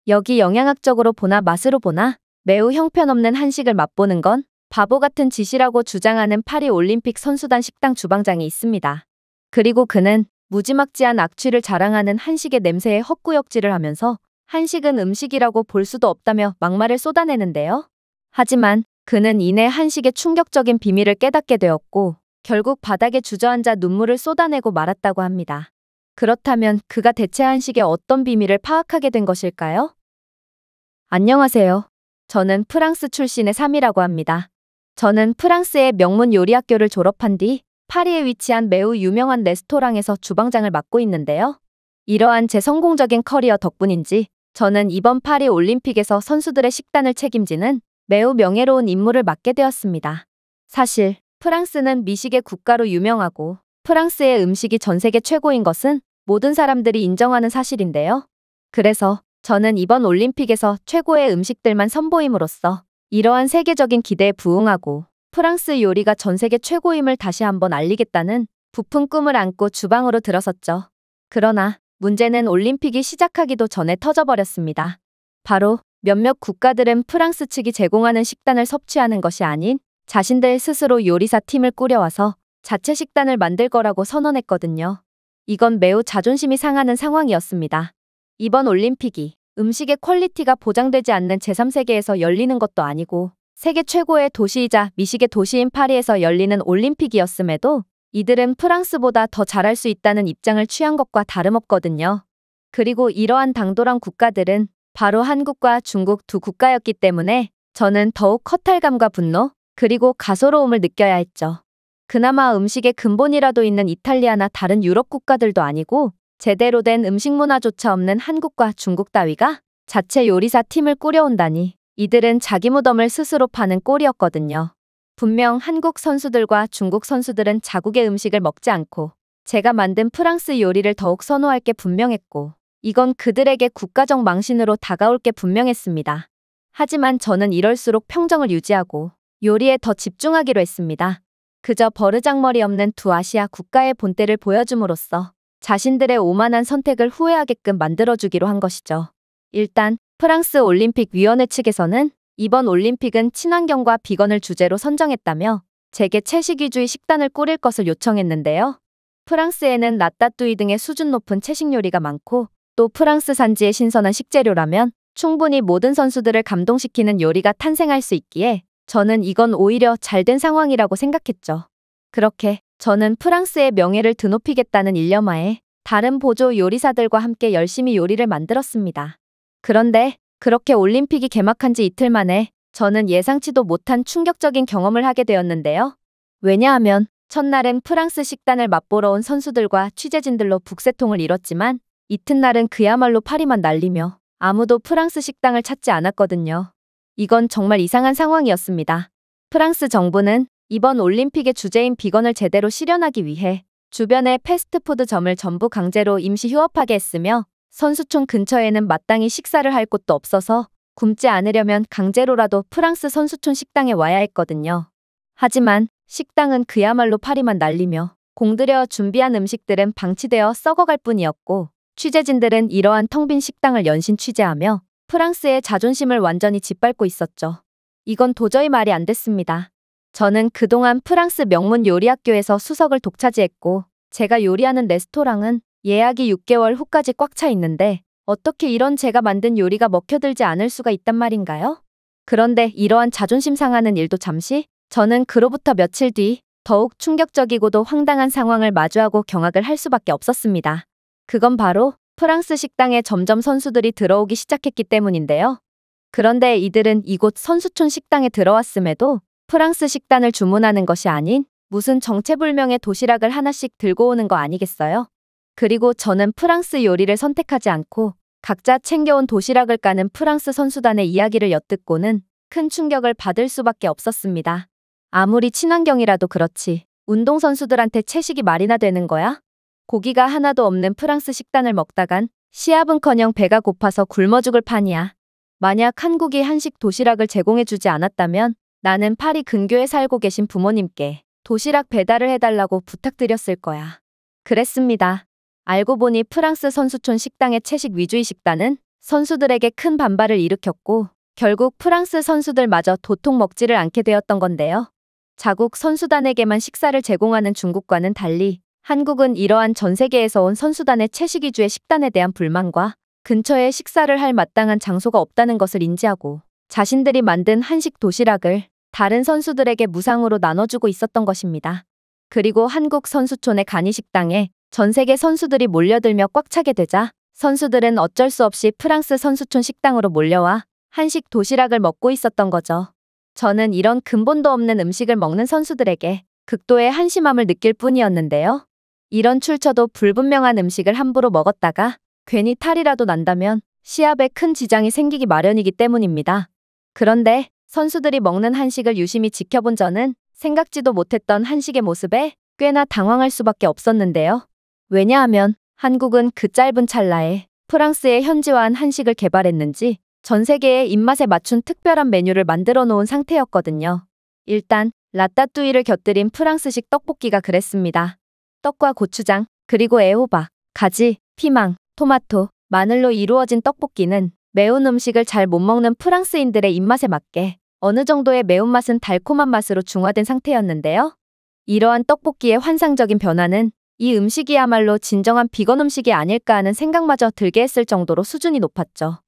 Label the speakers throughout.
Speaker 1: 여기 영양학적으로 보나 맛으로 보나 매우 형편없는 한식을 맛보는 건 바보 같은 짓이라고 주장하는 파리 올림픽 선수단 식당 주방장이 있습니다. 그리고 그는 무지막지한 악취를 자랑하는 한식의 냄새에 헛구역질을 하면서 한식은 음식이라고 볼 수도 없다며 막말을 쏟아내는데요. 하지만 그는 이내 한식의 충격적인 비밀을 깨닫게 되었고 결국 바닥에 주저앉아 눈물을 쏟아내고 말았다고 합니다. 그렇다면 그가 대체 한식의 어떤 비밀을 파악하게 된 것일까요? 안녕하세요. 저는 프랑스 출신의 삼이라고 합니다. 저는 프랑스의 명문 요리학교를 졸업한 뒤 파리에 위치한 매우 유명한 레스토랑에서 주방장을 맡고 있는데요. 이러한 제 성공적인 커리어 덕분인지 저는 이번 파리 올림픽에서 선수들의 식단을 책임지는 매우 명예로운 임무를 맡게 되었습니다. 사실 프랑스는 미식의 국가로 유명하고 프랑스의 음식이 전 세계 최고인 것은 모든 사람들이 인정하는 사실인데요. 그래서 저는 이번 올림픽에서 최고의 음식들만 선보임으로써 이러한 세계적인 기대에 부응하고 프랑스 요리가 전 세계 최고임을 다시 한번 알리겠다는 부푼 꿈을 안고 주방으로 들어섰죠. 그러나 문제는 올림픽이 시작하기도 전에 터져버렸습니다. 바로 몇몇 국가들은 프랑스 측이 제공하는 식단을 섭취하는 것이 아닌 자신들 스스로 요리사 팀을 꾸려와서 자체 식단을 만들 거라고 선언했거든요. 이건 매우 자존심이 상하는 상황이었습니다. 이번 올림픽이 음식의 퀄리티가 보장되지 않는 제3세계에서 열리는 것도 아니고 세계 최고의 도시이자 미식의 도시인 파리에서 열리는 올림픽이었음에도 이들은 프랑스보다 더 잘할 수 있다는 입장을 취한 것과 다름없거든요. 그리고 이러한 당돌한 국가들은 바로 한국과 중국 두 국가였기 때문에 저는 더욱 허탈감과 분노, 그리고 가소로움을 느껴야 했죠. 그나마 음식의 근본이라도 있는 이탈리아나 다른 유럽 국가들도 아니고 제대로 된 음식 문화조차 없는 한국과 중국 따위가 자체 요리사 팀을 꾸려온다니 이들은 자기 무덤을 스스로 파는 꼴이었거든요. 분명 한국 선수들과 중국 선수들은 자국의 음식을 먹지 않고 제가 만든 프랑스 요리를 더욱 선호할 게 분명했고 이건 그들에게 국가적 망신으로 다가올 게 분명했습니다. 하지만 저는 이럴수록 평정을 유지하고 요리에 더 집중하기로 했습니다. 그저 버르장머리 없는 두 아시아 국가의 본때를 보여줌으로써 자신들의 오만한 선택을 후회하게끔 만들어주기로 한 것이죠. 일단 프랑스 올림픽 위원회 측에서는 이번 올림픽은 친환경과 비건을 주제로 선정했다며 제게 채식 위주의 식단을 꾸릴 것을 요청했는데요. 프랑스에는 라따뚜이 등의 수준 높은 채식 요리가 많고 또 프랑스 산지의 신선한 식재료라면 충분히 모든 선수들을 감동시키는 요리가 탄생할 수 있기에 저는 이건 오히려 잘된 상황이라고 생각했죠. 그렇게 저는 프랑스의 명예를 드높이겠다는 일념하에 다른 보조 요리사들과 함께 열심히 요리를 만들었습니다. 그런데 그렇게 올림픽이 개막한 지 이틀 만에 저는 예상치도 못한 충격적인 경험을 하게 되었는데요. 왜냐하면 첫날은 프랑스 식단을 맛보러 온 선수들과 취재진들로 북새통을 이뤘지만 이튿날은 그야말로 파리만 날리며 아무도 프랑스 식당을 찾지 않았거든요. 이건 정말 이상한 상황이었습니다. 프랑스 정부는 이번 올림픽의 주제인 비건을 제대로 실현하기 위해 주변의 패스트푸드점을 전부 강제로 임시 휴업하게 했으며 선수촌 근처에는 마땅히 식사를 할 곳도 없어서 굶지 않으려면 강제로라도 프랑스 선수촌 식당에 와야 했거든요. 하지만 식당은 그야말로 파리만 날리며 공들여 준비한 음식들은 방치되어 썩어갈 뿐이었고 취재진들은 이러한 텅 빈 식당을 연신 취재하며 프랑스의 자존심을 완전히 짓밟고 있었죠. 이건 도저히 말이 안 됐습니다. 저는 그동안 프랑스 명문 요리학교에서 수석을 독차지했고 제가 요리하는 레스토랑은 예약이 6개월 후까지 꽉 차 있는데 어떻게 이런 제가 만든 요리가 먹혀들지 않을 수가 있단 말인가요? 그런데 이러한 자존심 상하는 일도 잠시, 저는 그로부터 며칠 뒤 더욱 충격적이고도 황당한 상황을 마주하고 경악을 할 수밖에 없었습니다. 그건 바로 프랑스 식당에 점점 선수들이 들어오기 시작했기 때문인데요. 그런데 이들은 이곳 선수촌 식당에 들어왔음에도 프랑스 식단을 주문하는 것이 아닌 무슨 정체불명의 도시락을 하나씩 들고 오는 거 아니겠어요? 그리고 저는 프랑스 요리를 선택하지 않고 각자 챙겨온 도시락을 까는 프랑스 선수단의 이야기를 엿듣고는 큰 충격을 받을 수밖에 없었습니다. 아무리 친환경이라도 그렇지 운동선수들한테 채식이 말이나 되는 거야? 고기가 하나도 없는 프랑스 식단을 먹다간 시합은커녕 배가 고파서 굶어 죽을 판이야. 만약 한국이 한식 도시락을 제공해주지 않았다면 나는 파리 근교에 살고 계신 부모님께 도시락 배달을 해달라고 부탁드렸을 거야. 그랬습니다. 알고 보니 프랑스 선수촌 식당의 채식 위주의 식단은 선수들에게 큰 반발을 일으켰고 결국 프랑스 선수들마저 도통 먹지를 않게 되었던 건데요. 자국 선수단에게만 식사를 제공하는 중국과는 달리 한국은 이러한 전 세계에서 온 선수단의 채식 위주의 식단에 대한 불만과 근처에 식사를 할 마땅한 장소가 없다는 것을 인지하고 자신들이 만든 한식 도시락을 다른 선수들에게 무상으로 나눠주고 있었던 것입니다. 그리고 한국 선수촌의 간이식당에 전 세계 선수들이 몰려들며 꽉 차게 되자 선수들은 어쩔 수 없이 프랑스 선수촌 식당으로 몰려와 한식 도시락을 먹고 있었던 거죠. 저는 이런 근본도 없는 음식을 먹는 선수들에게 극도의 한심함을 느낄 뿐이었는데요. 이런 출처도 불분명한 음식을 함부로 먹었다가 괜히 탈이라도 난다면 시합에 큰 지장이 생기기 마련이기 때문입니다. 그런데 선수들이 먹는 한식을 유심히 지켜본 저는 생각지도 못했던 한식의 모습에 꽤나 당황할 수밖에 없었는데요. 왜냐하면 한국은 그 짧은 찰나에 프랑스에 현지화한 한식을 개발했는지 전 세계의 입맛에 맞춘 특별한 메뉴를 만들어 놓은 상태였거든요. 일단 라따뚜이를 곁들인 프랑스식 떡볶이가 그랬습니다. 떡과 고추장, 그리고 애호박, 가지, 피망, 토마토, 마늘로 이루어진 떡볶이는 매운 음식을 잘 못 먹는 프랑스인들의 입맛에 맞게 어느 정도의 매운맛은 달콤한 맛으로 중화된 상태였는데요. 이러한 떡볶이의 환상적인 변화는 이 음식이야말로 진정한 비건 음식이 아닐까 하는 생각마저 들게 했을 정도로 수준이 높았죠.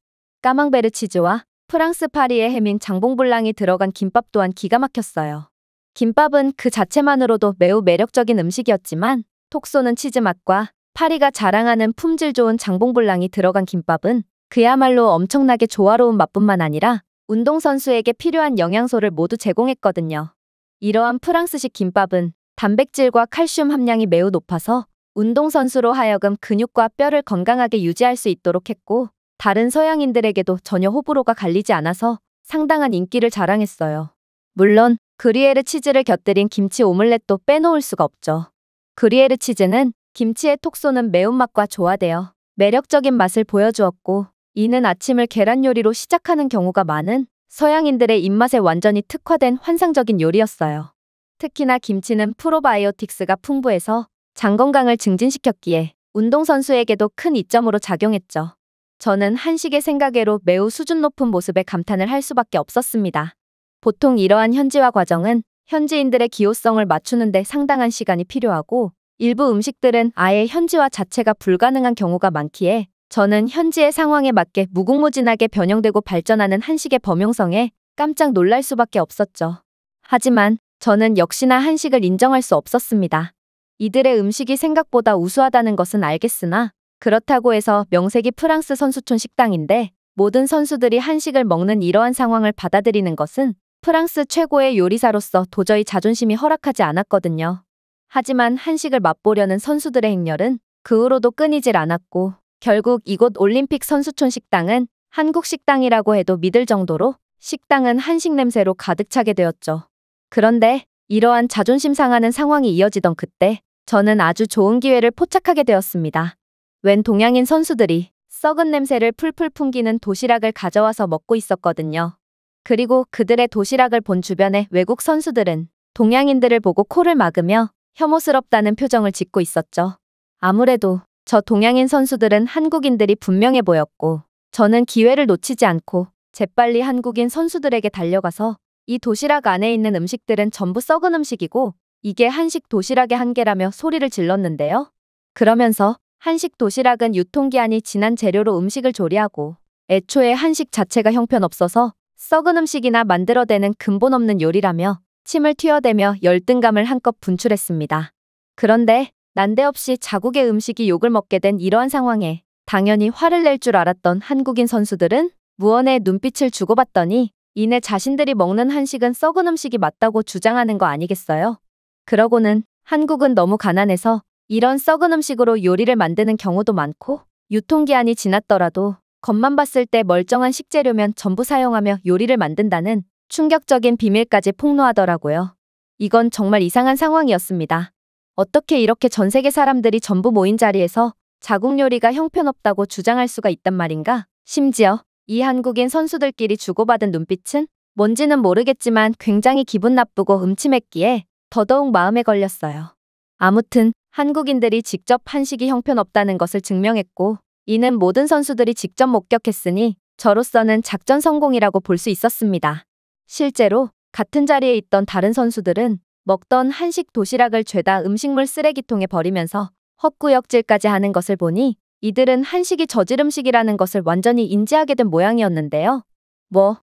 Speaker 1: 까망베르 치즈와 프랑스 파리의 햄인 장봉블랑이 들어간 김밥 또한 기가 막혔어요. 김밥은 그 자체만으로도 매우 매력적인 음식이었지만 톡 쏘는 치즈 맛과 파리가 자랑하는 품질 좋은 장봉블랑이 들어간 김밥은 그야말로 엄청나게 조화로운 맛뿐만 아니라 운동선수에게 필요한 영양소를 모두 제공했거든요. 이러한 프랑스식 김밥은 단백질과 칼슘 함량이 매우 높아서 운동선수로 하여금 근육과 뼈를 건강하게 유지할 수 있도록 했고 다른 서양인들에게도 전혀 호불호가 갈리지 않아서 상당한 인기를 자랑했어요. 물론 그리에르 치즈를 곁들인 김치 오믈렛도 빼놓을 수가 없죠. 그리에르 치즈는 김치의 톡 쏘는 매운맛과 조화되어 매력적인 맛을 보여주었고 이는 아침을 계란 요리로 시작하는 경우가 많은 서양인들의 입맛에 완전히 특화된 환상적인 요리였어요. 특히나 김치는 프로바이오틱스가 풍부해서 장 건강을 증진시켰기에 운동선수에게도 큰 이점으로 작용했죠. 저는 한식의 생각외로 매우 수준 높은 모습에 감탄을 할 수밖에 없었습니다. 보통 이러한 현지화 과정은 현지인들의 기호성을 맞추는 데 상당한 시간이 필요하고 일부 음식들은 아예 현지화 자체가 불가능한 경우가 많기에 저는 현지의 상황에 맞게 무궁무진하게 변형되고 발전하는 한식의 범용성에 깜짝 놀랄 수밖에 없었죠. 하지만 저는 역시나 한식을 인정할 수 없었습니다. 이들의 음식이 생각보다 우수하다는 것은 알겠으나 그렇다고 해서 명색이 프랑스 선수촌 식당인데 모든 선수들이 한식을 먹는 이러한 상황을 받아들이는 것은 프랑스 최고의 요리사로서 도저히 자존심이 허락하지 않았거든요. 하지만 한식을 맛보려는 선수들의 행렬은 그 후로도 끊이질 않았고 결국 이곳 올림픽 선수촌 식당은 한국 식당이라고 해도 믿을 정도로 식당은 한식 냄새로 가득 차게 되었죠. 그런데 이러한 자존심 상하는 상황이 이어지던 그때 저는 아주 좋은 기회를 포착하게 되었습니다. 웬 동양인 선수들이 썩은 냄새를 풀풀 풍기는 도시락을 가져와서 먹고 있었거든요. 그리고 그들의 도시락을 본 주변의 외국 선수들은 동양인들을 보고 코를 막으며 혐오스럽다는 표정을 짓고 있었죠. 아무래도 저 동양인 선수들은 한국인들이 분명해 보였고 저는 기회를 놓치지 않고 재빨리 한국인 선수들에게 달려가서 이 도시락 안에 있는 음식들은 전부 썩은 음식이고 이게 한식 도시락의 한계라며 소리를 질렀는데요. 그러면서 한식 도시락은 유통기한이 지난 재료로 음식을 조리하고 애초에 한식 자체가 형편없어서 썩은 음식이나 만들어대는 근본 없는 요리라며 침을 튀어대며 열등감을 한껏 분출했습니다. 그런데 난데없이 자국의 음식이 욕을 먹게 된 이러한 상황에 당연히 화를 낼 줄 알았던 한국인 선수들은 무언의 눈빛을 주고받더니 이내 자신들이 먹는 한식은 썩은 음식이 맞다고 주장하는 거 아니겠어요? 그러고는 한국은 너무 가난해서 이런 썩은 음식으로 요리를 만드는 경우도 많고 유통기한이 지났더라도 겉만 봤을 때 멀쩡한 식재료면 전부 사용하며 요리를 만든다는 충격적인 비밀까지 폭로하더라고요. 이건 정말 이상한 상황이었습니다. 어떻게 이렇게 전 세계 사람들이 전부 모인 자리에서 자국 요리가 형편없다고 주장할 수가 있단 말인가? 심지어 이 한국인 선수들끼리 주고받은 눈빛은 뭔지는 모르겠지만 굉장히 기분 나쁘고 음침했기에 더더욱 마음에 걸렸어요. 아무튼 한국인들이 직접 한식이 형편없다는 것을 증명했고 이는 모든 선수들이 직접 목격했으니 저로서는 작전 성공이라고 볼 수 있었습니다. 실제로 같은 자리에 있던 다른 선수들은 먹던 한식 도시락을 죄다 음식물 쓰레기통에 버리면서 헛구역질까지 하는 것을 보니 이들은 한식이 저질 음식이라는 것을 완전히 인지하게 된 모양이었는데요.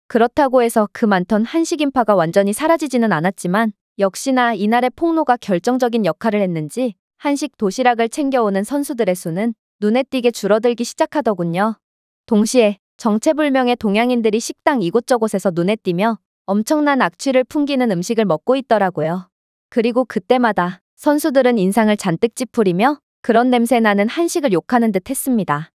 Speaker 1: 그렇다고 해서 그 많던 한식 인파가 완전히 사라지지는 않았지만 역시나 이날의 폭로가 결정적인 역할을 했는지 한식 도시락을 챙겨오는 선수들의 수는 눈에 띄게 줄어들기 시작하더군요. 동시에 정체불명의 동양인들이 식당 이곳저곳에서 눈에 띄며 엄청난 악취를 풍기는 음식을 먹고 있더라고요. 그리고 그때마다 선수들은 인상을 잔뜩 찌푸리며 그런 냄새 나는 한식을 욕하는 듯 했습니다.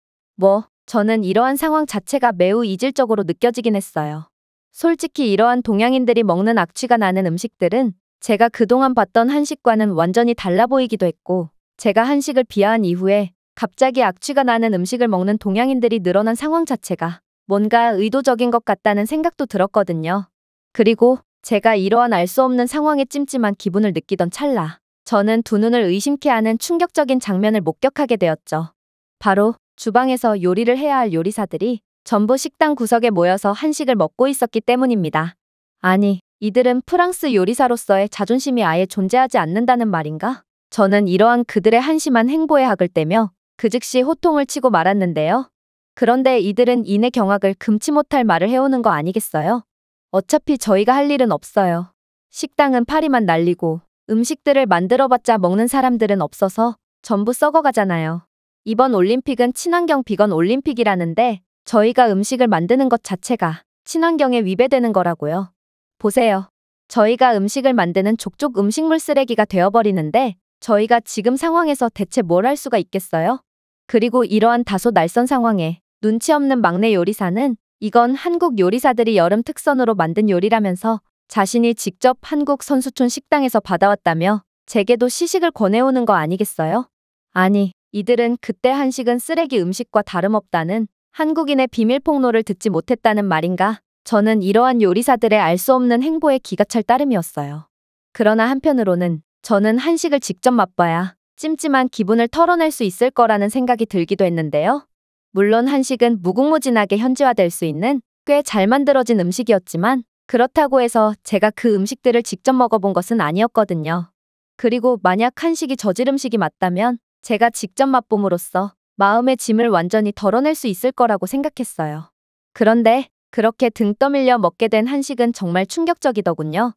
Speaker 1: 저는 이러한 상황 자체가 매우 이질적으로 느껴지긴 했어요. 솔직히 이러한 동양인들이 먹는 악취가 나는 음식들은 제가 그동안 봤던 한식과는 완전히 달라 보이기도 했고, 제가 한식을 비하한 이후에 갑자기 악취가 나는 음식을 먹는 동양인들이 늘어난 상황 자체가 뭔가 의도적인 것 같다는 생각도 들었거든요. 그리고 제가 이러한 알 수 없는 상황에 찜찜한 기분을 느끼던 찰나, 저는 두 눈을 의심케 하는 충격적인 장면을 목격하게 되었죠. 바로 주방에서 요리를 해야 할 요리사들이 전부 식당 구석에 모여서 한식을 먹고 있었기 때문입니다. 아니, 이들은 프랑스 요리사로서의 자존심이 아예 존재하지 않는다는 말인가? 저는 이러한 그들의 한심한 행보에 학을 떼며 그 즉시 호통을 치고 말았는데요. 그런데 이들은 이내 경악을 금치 못할 말을 해오는 거 아니겠어요? 어차피 저희가 할 일은 없어요. 식당은 파리만 날리고 음식들을 만들어봤자 먹는 사람들은 없어서 전부 썩어가잖아요. 이번 올림픽은 친환경 비건 올림픽이라는데 저희가 음식을 만드는 것 자체가 친환경에 위배되는 거라고요. 보세요. 저희가 음식을 만드는 족족 음식물 쓰레기가 되어버리는데 저희가 지금 상황에서 대체 뭘 할 수가 있겠어요? 그리고 이러한 다소 낯선 상황에 눈치 없는 막내 요리사는 이건 한국 요리사들이 여름 특선으로 만든 요리라면서 자신이 직접 한국 선수촌 식당에서 받아왔다며 제게도 시식을 권해오는 거 아니겠어요? 아니, 이들은 그때 한식은 쓰레기 음식과 다름없다는 한국인의 비밀 폭로를 듣지 못했다는 말인가? 저는 이러한 요리사들의 알 수 없는 행보에 기가 찰 따름이었어요. 그러나 한편으로는 저는 한식을 직접 맛봐야 찜찜한 기분을 털어낼 수 있을 거라는 생각이 들기도 했는데요. 물론 한식은 무궁무진하게 현지화될 수 있는 꽤 잘 만들어진 음식이었지만 그렇다고 해서 제가 그 음식들을 직접 먹어본 것은 아니었거든요. 그리고 만약 한식이 저질 음식이 맞다면 제가 직접 맛봄으로써 마음의 짐을 완전히 덜어낼 수 있을 거라고 생각했어요. 그런데 그렇게 등 떠밀려 먹게 된 한식은 정말 충격적이더군요.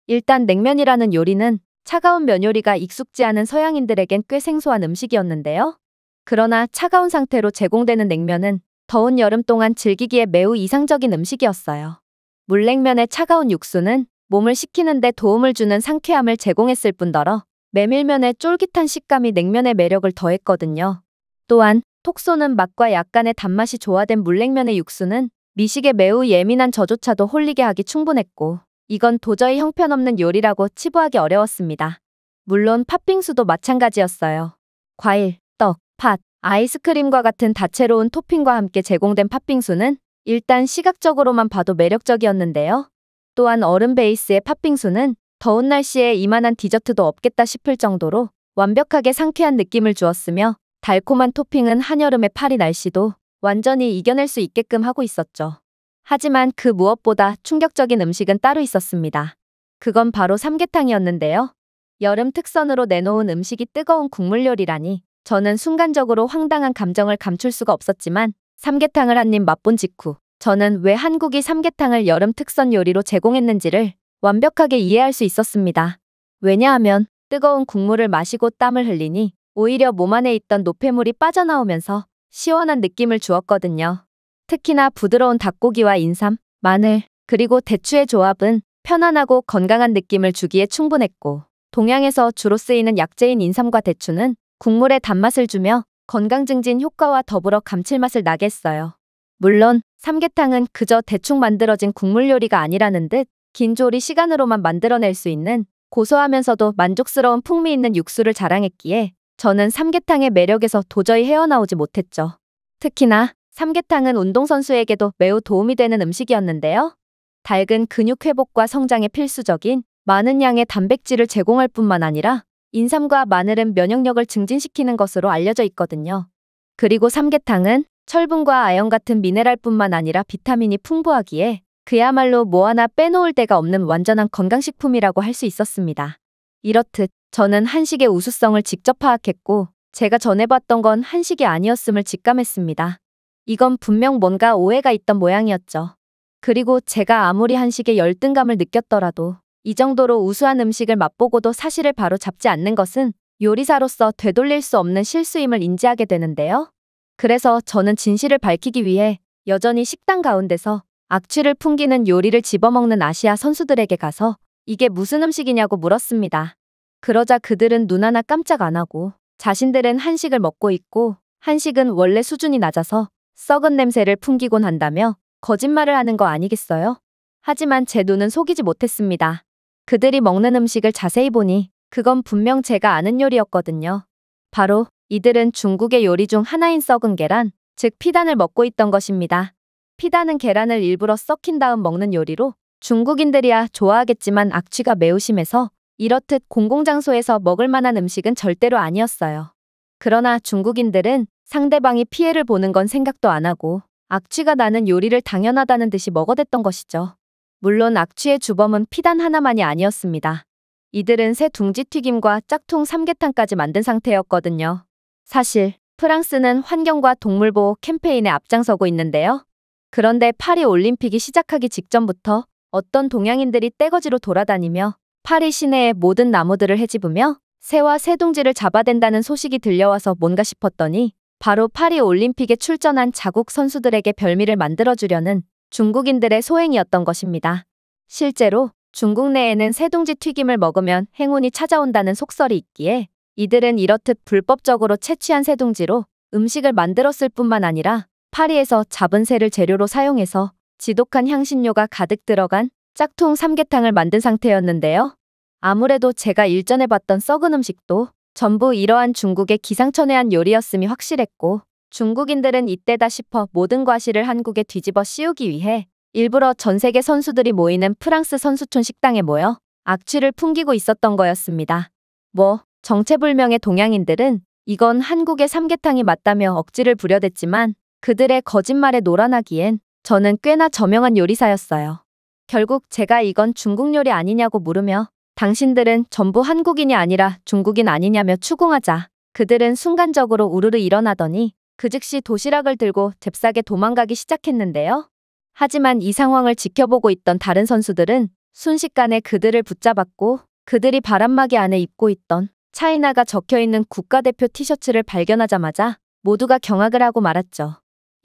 Speaker 1: 일단 냉면이라는 요리는 차가운 면 요리가 익숙지 않은 서양인들에겐 꽤 생소한 음식이었는데요. 그러나 차가운 상태로 제공되는 냉면은 더운 여름 동안 즐기기에 매우 이상적인 음식이었어요. 물냉면의 차가운 육수는 몸을 식히는 데 도움을 주는 상쾌함을 제공했을 뿐더러 메밀면의 쫄깃한 식감이 냉면의 매력을 더했거든요. 또한 톡 쏘는 맛과 약간의 단맛이 조화된 물냉면의 육수는 미식에 매우 예민한 저조차도 홀리게 하기 충분했고 이건 도저히 형편없는 요리라고 치부하기 어려웠습니다. 물론 팥빙수도 마찬가지였어요. 과일, 떡, 팥, 아이스크림과 같은 다채로운 토핑과 함께 제공된 팥빙수는 일단 시각적으로만 봐도 매력적이었는데요. 또한 얼음 베이스의 팥빙수는 더운 날씨에 이만한 디저트도 없겠다 싶을 정도로 완벽하게 상쾌한 느낌을 주었으며 달콤한 토핑은 한여름의 파리 날씨도 완전히 이겨낼 수 있게끔 하고 있었죠. 하지만 그 무엇보다 충격적인 음식은 따로 있었습니다. 그건 바로 삼계탕이었는데요. 여름 특선으로 내놓은 음식이 뜨거운 국물 요리라니 저는 순간적으로 황당한 감정을 감출 수가 없었지만 삼계탕을 한 입 맛본 직후 저는 왜 한국이 삼계탕을 여름 특선 요리로 제공했는지를 완벽하게 이해할 수 있었습니다. 왜냐하면 뜨거운 국물을 마시고 땀을 흘리니 오히려 몸 안에 있던 노폐물이 빠져나오면서 시원한 느낌을 주었거든요. 특히나 부드러운 닭고기와 인삼, 마늘, 그리고 대추의 조합은 편안하고 건강한 느낌을 주기에 충분했고 동양에서 주로 쓰이는 약재인 인삼과 대추는 국물에 단맛을 주며 건강 증진 효과와 더불어 감칠맛을 나게 했어요. 물론 삼계탕은 그저 대충 만들어진 국물 요리가 아니라는 듯 긴 조리 시간으로만 만들어낼 수 있는 고소하면서도 만족스러운 풍미 있는 육수를 자랑했기에 저는 삼계탕의 매력에서 도저히 헤어나오지 못했죠. 특히나 삼계탕은 운동선수에게도 매우 도움이 되는 음식이었는데요. 닭은 근육 회복과 성장에 필수적인 많은 양의 단백질을 제공할 뿐만 아니라 인삼과 마늘은 면역력을 증진시키는 것으로 알려져 있거든요. 그리고 삼계탕은 철분과 아연 같은 미네랄뿐만 아니라 비타민이 풍부하기에 그야말로 뭐 하나 빼놓을 데가 없는 완전한 건강식품이라고 할 수 있었습니다. 이렇듯 저는 한식의 우수성을 직접 파악했고 제가 전해봤던 건 한식이 아니었음을 직감했습니다. 이건 분명 뭔가 오해가 있던 모양이었죠. 그리고 제가 아무리 한식에 열등감을 느꼈더라도 이 정도로 우수한 음식을 맛보고도 사실을 바로 잡지 않는 것은 요리사로서 되돌릴 수 없는 실수임을 인지하게 되는데요. 그래서 저는 진실을 밝히기 위해 여전히 식당 가운데서 악취를 풍기는 요리를 집어먹는 아시아 선수들에게 가서 이게 무슨 음식이냐고 물었습니다. 그러자 그들은 눈 하나 깜짝 안 하고 자신들은 한식을 먹고 있고 한식은 원래 수준이 낮아서 썩은 냄새를 풍기곤 한다며 거짓말을 하는 거 아니겠어요? 하지만 제 눈은 속이지 못했습니다. 그들이 먹는 음식을 자세히 보니 그건 분명 제가 아는 요리였거든요. 바로 이들은 중국의 요리 중 하나인 썩은 계란, 즉 피단을 먹고 있던 것입니다. 피단은 계란을 일부러 썩힌 다음 먹는 요리로 중국인들이야 좋아하겠지만 악취가 매우 심해서 이렇듯 공공장소에서 먹을 만한 음식은 절대로 아니었어요. 그러나 중국인들은 상대방이 피해를 보는 건 생각도 안 하고 악취가 나는 요리를 당연하다는 듯이 먹어댔던 것이죠. 물론 악취의 주범은 피단 하나만이 아니었습니다. 이들은 새 둥지 튀김과 짝퉁 삼계탕까지 만든 상태였거든요. 사실 프랑스는 환경과 동물보호 캠페인에 앞장서고 있는데요. 그런데 파리 올림픽이 시작하기 직전부터 어떤 동양인들이 떼거지로 돌아다니며 파리 시내의 모든 나무들을 헤집으며 새와 새둥지를 잡아댄다는 소식이 들려와서 뭔가 싶었더니 바로 파리 올림픽에 출전한 자국 선수들에게 별미를 만들어주려는 중국인들의 소행이었던 것입니다. 실제로 중국 내에는 새둥지 튀김을 먹으면 행운이 찾아온다는 속설이 있기에 이들은 이렇듯 불법적으로 채취한 새둥지로 음식을 만들었을 뿐만 아니라 파리에서 잡은 새를 재료로 사용해서 지독한 향신료가 가득 들어간 짝퉁 삼계탕을 만든 상태였는데요. 아무래도 제가 일전에 봤던 썩은 음식도 전부 이러한 중국의 기상천외한 요리였음이 확실했고 중국인들은 이때다 싶어 모든 과실을 한국에 뒤집어 씌우기 위해 일부러 전 세계 선수들이 모이는 프랑스 선수촌 식당에 모여 악취를 풍기고 있었던 거였습니다. 정체불명의 동양인들은 이건 한국의 삼계탕이 맞다며 억지를 부려댔지만 그들의 거짓말에 노란하기엔 저는 꽤나 저명한 요리사였어요. 결국 제가 이건 중국 요리 아니냐고 물으며 당신들은 전부 한국인이 아니라 중국인 아니냐며 추궁하자 그들은 순간적으로 우르르 일어나더니 그 즉시 도시락을 들고 잽싸게 도망가기 시작했는데요. 하지만 이 상황을 지켜보고 있던 다른 선수들은 순식간에 그들을 붙잡았고 그들이 바람막이 안에 입고 있던 차이나가 적혀있는 국가대표 티셔츠를 발견하자마자 모두가 경악을 하고 말았죠.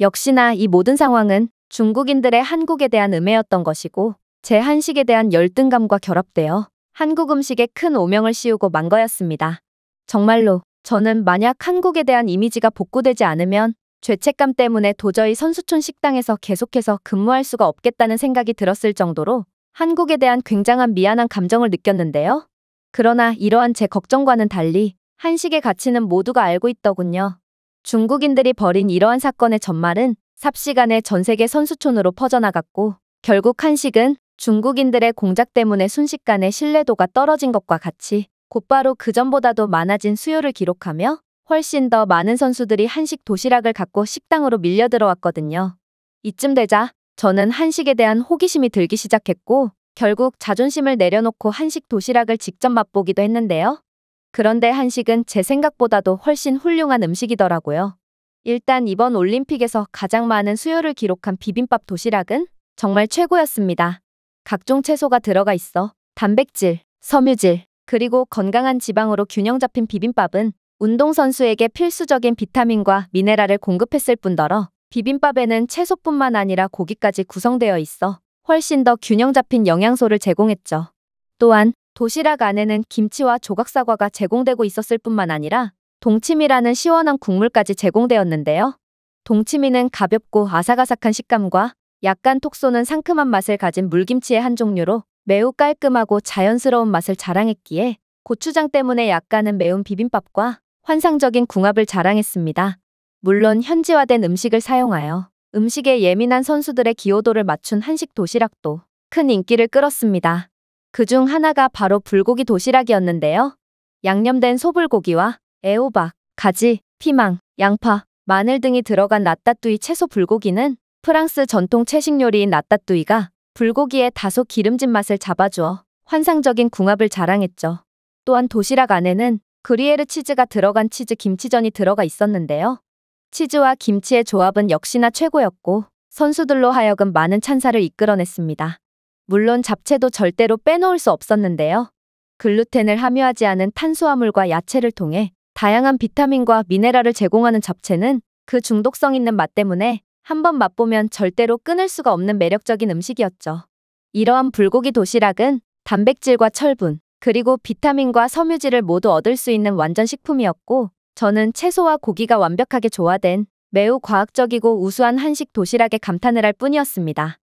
Speaker 1: 역시나 이 모든 상황은 중국인들의 한국에 대한 음해였던 것이고 제 한식에 대한 열등감과 결합되어 한국 음식에 큰 오명을 씌우고 만 거였습니다. 정말로 저는 만약 한국에 대한 이미지가 복구되지 않으면 죄책감 때문에 도저히 선수촌 식당에서 계속해서 근무할 수가 없겠다는 생각이 들었을 정도로 한국에 대한 굉장한 미안한 감정을 느꼈는데요. 그러나 이러한 제 걱정과는 달리 한식의 가치는 모두가 알고 있더군요. 중국인들이 벌인 이러한 사건의 전말은 삽시간에 전 세계 선수촌으로 퍼져나갔고 결국 한식은 중국인들의 공작 때문에 순식간에 신뢰도가 떨어진 것과 같이 곧바로 그전보다도 많아진 수요를 기록하며 훨씬 더 많은 선수들이 한식 도시락을 갖고 식당으로 밀려 들어왔거든요. 이쯤 되자 저는 한식에 대한 호기심이 들기 시작했고 결국 자존심을 내려놓고 한식 도시락을 직접 맛보기도 했는데요. 그런데 한식은 제 생각보다도 훨씬 훌륭한 음식이더라고요. 일단 이번 올림픽에서 가장 많은 수요를 기록한 비빔밥 도시락은 정말 최고였습니다. 각종 채소가 들어가 있어 단백질, 섬유질, 그리고 건강한 지방으로 균형 잡힌 비빔밥은 운동선수에게 필수적인 비타민과 미네랄을 공급했을 뿐더러 비빔밥에는 채소뿐만 아니라 고기까지 구성되어 있어 훨씬 더 균형 잡힌 영양소를 제공했죠. 또한 도시락 안에는 김치와 조각사과가 제공되고 있었을 뿐만 아니라 동치미라는 시원한 국물까지 제공되었는데요. 동치미는 가볍고 아삭아삭한 식감과 약간 톡 쏘는 상큼한 맛을 가진 물김치의 한 종류로 매우 깔끔하고 자연스러운 맛을 자랑했기에 고추장 때문에 약간은 매운 비빔밥과 환상적인 궁합을 자랑했습니다. 물론 현지화된 음식을 사용하여 음식에 예민한 선수들의 기호도를 맞춘 한식 도시락도 큰 인기를 끌었습니다. 그중 하나가 바로 불고기 도시락이었는데요. 양념된 소불고기와 애호박, 가지, 피망, 양파, 마늘 등이 들어간 라따뚜이 채소 불고기는 프랑스 전통 채식 요리인 라따뚜이가 불고기에 다소 기름진 맛을 잡아주어 환상적인 궁합을 자랑했죠. 또한 도시락 안에는 그리에르 치즈가 들어간 치즈 김치전이 들어가 있었는데요. 치즈와 김치의 조합은 역시나 최고였고 선수들로 하여금 많은 찬사를 이끌어냈습니다. 물론 잡채도 절대로 빼놓을 수 없었는데요. 글루텐을 함유하지 않은 탄수화물과 야채를 통해 다양한 비타민과 미네랄을 제공하는 잡채는 그 중독성 있는 맛 때문에 한번 맛보면 절대로 끊을 수가 없는 매력적인 음식이었죠. 이러한 불고기 도시락은 단백질과 철분, 그리고 비타민과 섬유질을 모두 얻을 수 있는 완전 식품이었고, 저는 채소와 고기가 완벽하게 조화된 매우 과학적이고 우수한 한식 도시락에 감탄을 할 뿐이었습니다.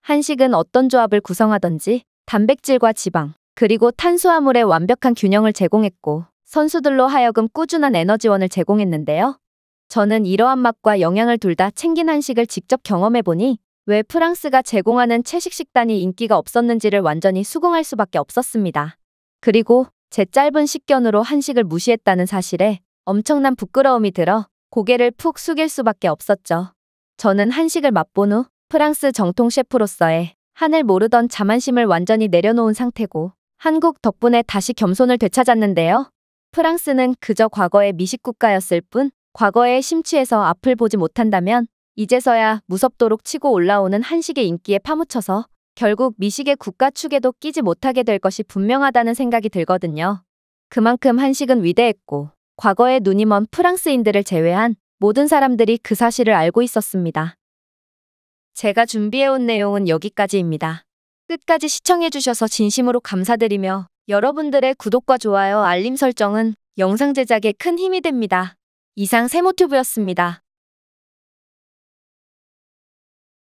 Speaker 1: 한식은 어떤 조합을 구성하든지 단백질과 지방, 그리고 탄수화물의 완벽한 균형을 제공했고, 선수들로 하여금 꾸준한 에너지원을 제공했는데요. 저는 이러한 맛과 영양을 둘 다 챙긴 한식을 직접 경험해보니 왜 프랑스가 제공하는 채식 식단이 인기가 없었는지를 완전히 수긍할 수밖에 없었습니다. 그리고 제 짧은 식견으로 한식을 무시했다는 사실에 엄청난 부끄러움이 들어 고개를 푹 숙일 수밖에 없었죠. 저는 한식을 맛본 후 프랑스 정통 셰프로서의 하늘 모르던 자만심을 완전히 내려놓은 상태고 한국 덕분에 다시 겸손을 되찾았는데요. 프랑스는 그저 과거의 미식 국가였을 뿐 과거에 심취해서 앞을 보지 못한다면 이제서야 무섭도록 치고 올라오는 한식의 인기에 파묻혀서 결국 미식의 국가축에도 끼지 못하게 될 것이 분명하다는 생각이 들거든요. 그만큼 한식은 위대했고 과거에 눈이 먼 프랑스인들을 제외한 모든 사람들이 그 사실을 알고 있었습니다. 제가 준비해온 내용은 여기까지입니다. 끝까지 시청해주셔서 진심으로 감사드리며 여러분들의 구독과 좋아요, 알림 설정은 영상 제작에 큰 힘이 됩니다. 이상 세모튜브였습니다.